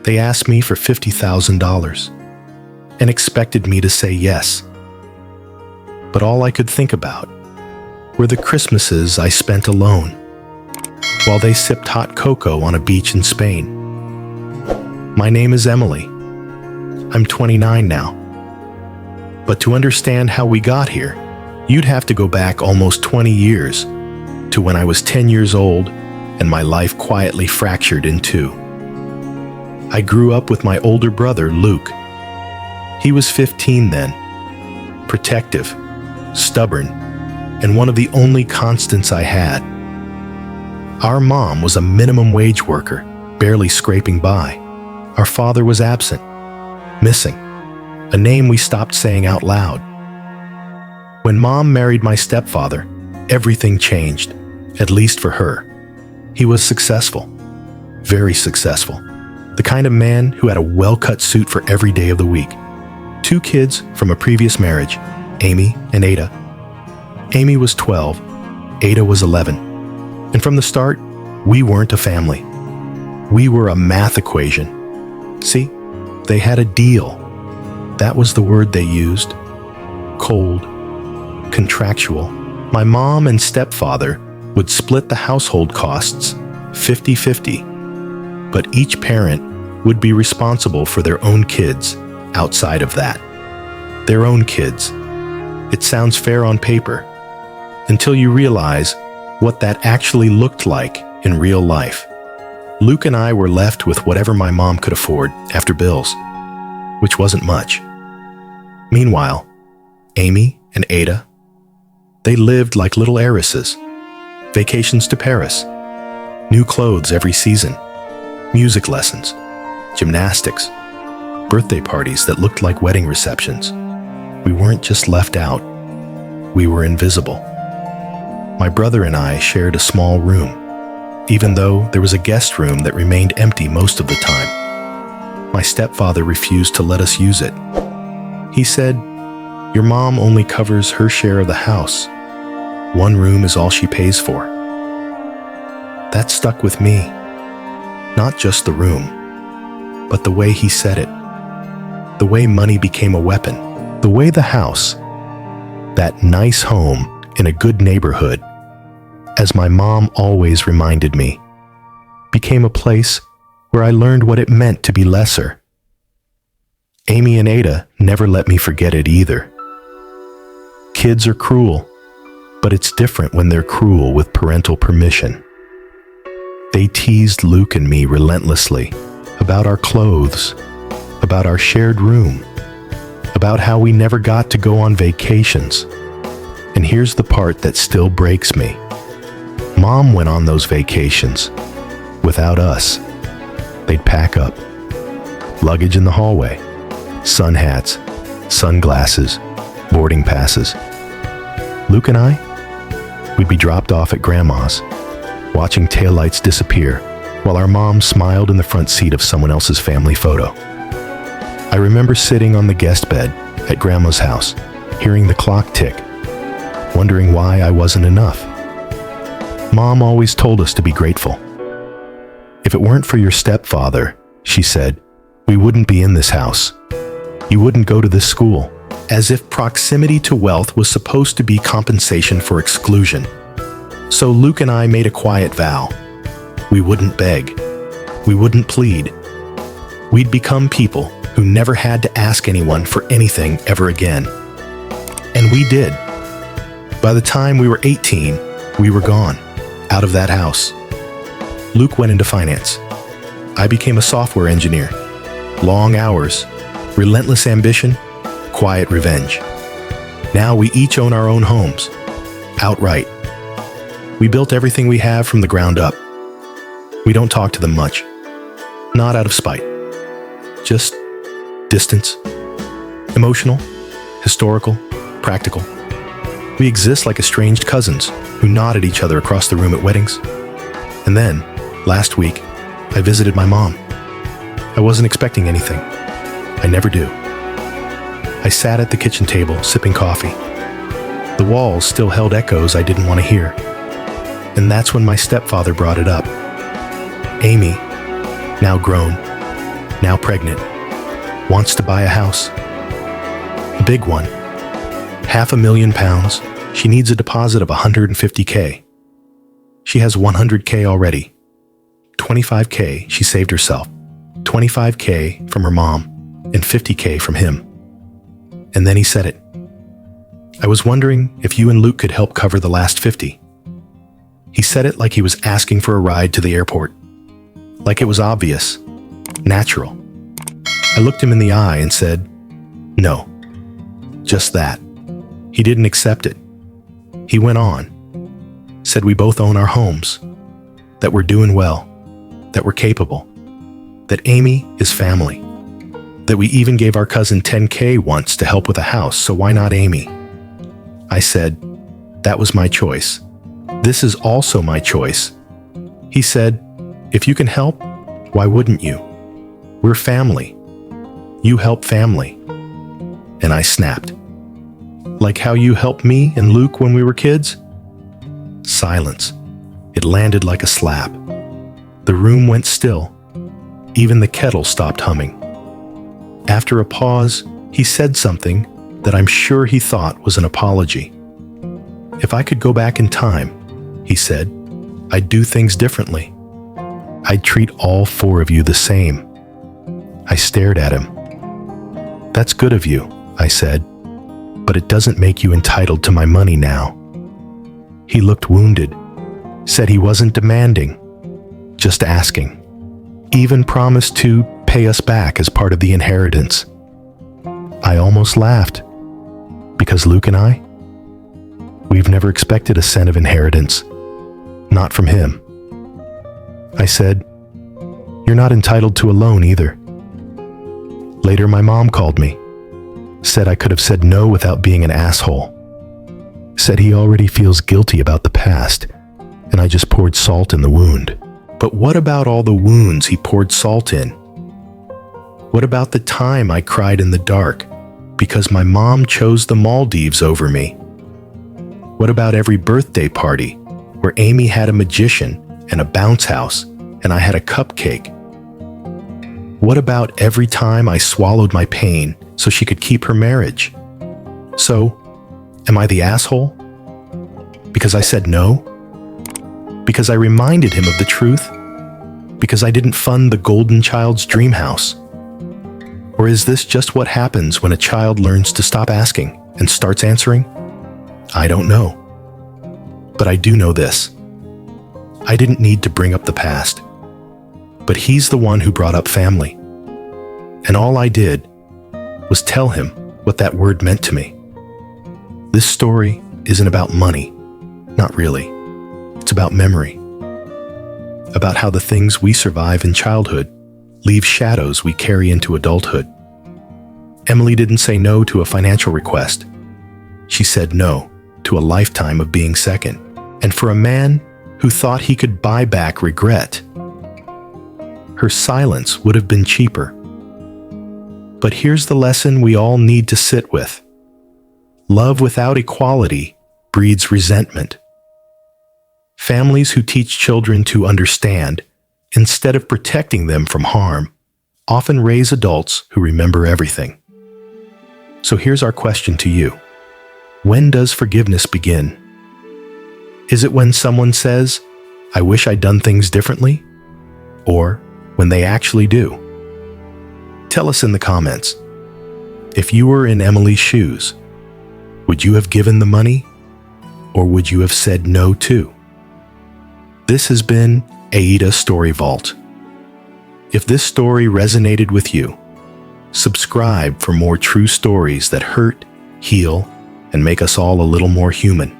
They asked me for $50,000 and expected me to say yes. But all I could think about were the Christmases I spent alone while they sipped hot cocoa on a beach in Spain. My name is Emily. I'm 29 now. But to understand how we got here, you'd have to go back almost 20 years to when I was 10 years old and my life quietly fractured in two. I grew up with my older brother, Luke. He was 15 then, protective, stubborn, and one of the only constants I had. Our mom was a minimum wage worker, barely scraping by. Our father was absent, missing, a name we stopped saying out loud. When Mom married my stepfather, everything changed, at least for her. He was successful, very successful, the kind of man who had a well-cut suit for every day of the week. 2 kids from a previous marriage, Amy and Ada. Amy was 12, Ada was 11. And from the start, we weren't a family. We were a math equation. See, they had a deal. That was the word they used. Cold, contractual. My mom and stepfather would split the household costs 50-50, but each parent would be responsible for their own kids outside of that. Their own kids. It sounds fair on paper, until you realize what that actually looked like in real life. Luke and I were left with whatever my mom could afford after bills, which wasn't much. Meanwhile, Amy and Ada, they lived like little heiresses. Vacations to Paris, new clothes every season, music lessons, gymnastics, birthday parties that looked like wedding receptions. We weren't just left out, we were invisible. My brother and I shared a small room, even though there was a guest room that remained empty most of the time. My stepfather refused to let us use it. He said, "Your mom only covers her share of the house. One room is all she pays for." That stuck with me. Not just the room, but the way he said it. The way money became a weapon. The way the house, that nice home in a good neighborhood, as my mom always reminded me, became a place where I learned what it meant to be lesser. Amy and Ada never let me forget it either. Kids are cruel, but it's different when they're cruel with parental permission. They teased Luke and me relentlessly about our clothes, about our shared room, about how we never got to go on vacations. And here's the part that still breaks me. Mom went on those vacations without us. They'd pack up, luggage in the hallway, sun hats, sunglasses, boarding passes. Luke and I, we'd be dropped off at Grandma's, watching taillights disappear while our mom smiled in the front seat of someone else's family photo. I remember sitting on the guest bed at Grandma's house, hearing the clock tick, wondering why I wasn't enough. Mom always told us to be grateful. If it weren't for your stepfather, she said, we wouldn't be in this house. You wouldn't go to this school. As if proximity to wealth was supposed to be compensation for exclusion. So Luke and I made a quiet vow. We wouldn't beg. We wouldn't plead. We'd become people who never had to ask anyone for anything ever again. And we did. By the time we were 18, we were gone, out of that house. Luke went into finance. I became a software engineer. Long hours, relentless ambition, quiet revenge. Now we each own our own homes, outright. We built everything we have from the ground up. We don't talk to them much, not out of spite. Just distance, emotional, historical, practical. We exist like estranged cousins who nod at each other across the room at weddings. And then, last week, I visited my mom. I wasn't expecting anything. I never do. I sat at the kitchen table, sipping coffee. The walls still held echoes I didn't want to hear. And that's when my stepfather brought it up. Amy, now grown, now pregnant, wants to buy a house. A big one. £500,000. She needs a deposit of $150K. She has $100K already. $25K she saved herself. $25K from her mom and $50K from him. And then he said it. I was wondering if you and Luke could help cover the last 50. He said it like he was asking for a ride to the airport. Like it was obvious. Natural. I looked him in the eye and said, no. Just that. He didn't accept it. He went on. Said we both own our homes. That we're doing well. That we're capable. That Amy is family. That we even gave our cousin $10K once to help with a house, so why not Amy? I said, that was my choice. This is also my choice. He said, if you can help, why wouldn't you? We're family. You help family. And I snapped. Like how you helped me and Luke when we were kids? Silence. It landed like a slap. The room went still. Even the kettle stopped humming. After a pause, he said something that I'm sure he thought was an apology. If I could go back in time, he said, I'd do things differently. I'd treat all 4 of you the same. I stared at him. That's good of you, I said, but it doesn't make you entitled to my money now. He looked wounded, said he wasn't demanding, just asking. Even promised to pay us back as part of the inheritance. I almost laughed, because Luke and I, we've never expected a cent of inheritance, not from him. I said, you're not entitled to a loan either. Later, my mom called me, said I could have said no without being an asshole, said he already feels guilty about the past, and I just poured salt in the wound. But what about all the wounds he poured salt in? What about the time I cried in the dark because my mom chose the Maldives over me? What about every birthday party where Amy had a magician and a bounce house and I had a cupcake? What about every time I swallowed my pain so she could keep her marriage? So, am I the asshole? Because I said no? Because I reminded him of the truth? Because I didn't fund the golden child's dream house? Or is this just what happens when a child learns to stop asking and starts answering? I don't know. But I do know this. I didn't need to bring up the past. But he's the one who brought up family. And all I did was tell him what that word meant to me. This story isn't about money. Not really. It's about memory. About how the things we survive in childhood leave shadows we carry into adulthood. Emily didn't say no to a financial request. She said no to a lifetime of being second. And for a man who thought he could buy back regret, her silence would have been cheaper. But here's the lesson we all need to sit with. Love without equality breeds resentment. Families who teach children to understand, instead of protecting them from harm, often raise adults who remember everything. So here's our question to you. When does forgiveness begin? Is it when someone says, I wish I'd done things differently? Or when they actually do? Tell us in the comments. If you were in Emily's shoes, would you have given the money? Or would you have said no too? This has been AITA Story Vault. If this story resonated with you, subscribe for more true stories that hurt, heal, and make us all a little more human.